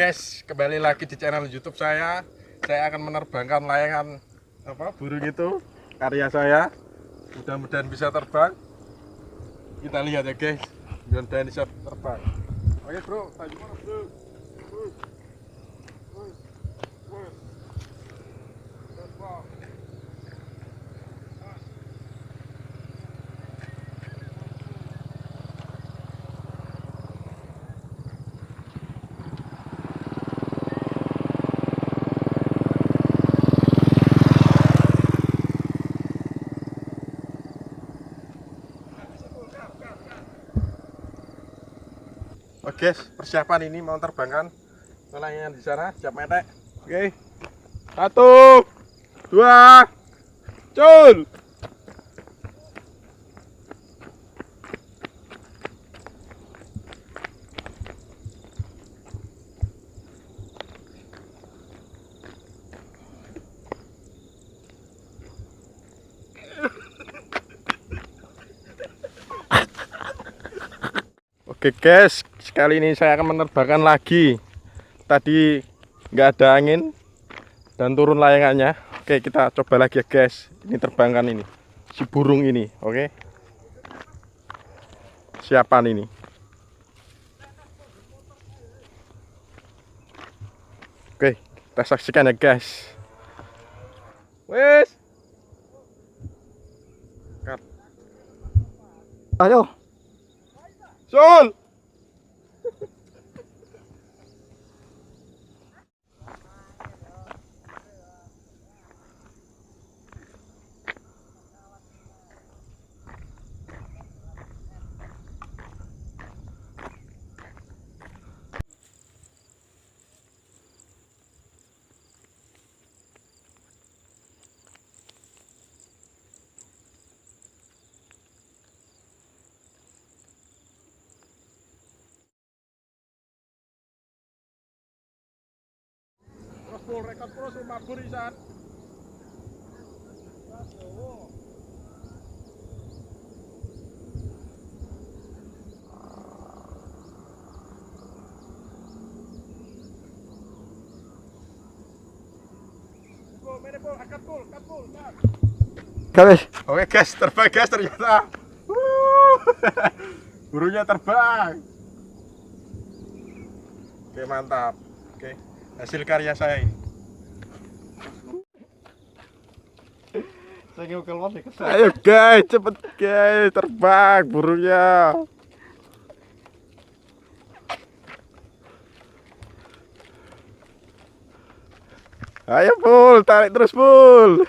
guys, kembali lagi di channel YouTube saya. Saya akan menerbangkan layangan burung itu, karya saya. Mudah-mudahan bisa terbang. Kita lihat ya guys, mudah-mudahan bisa terbang. Oke bro, tanya mana bro? Oke, persiapan ini mau terbangkan layangan di sana, siap metek. Oke, 1, 2, cul. Oke guys, sekali ini saya akan menerbangkan lagi. Tadi nggak ada angin dan turun layangannya. Oke, kita coba lagi ya guys. Ini terbangkan ini, si burung ini. Oke, siapan ini. Oke, kita saksikan ya guys. Wes, ayo. Sul. Full record pro mabur isan. Guys, oke guys, terbang guys ternyata. Burungnya terbang. Oke, mantap. Oke, hasil karya saya ini. Ayo guys, cepet guys, terbang burungnya. Ayo full, tarik terus full.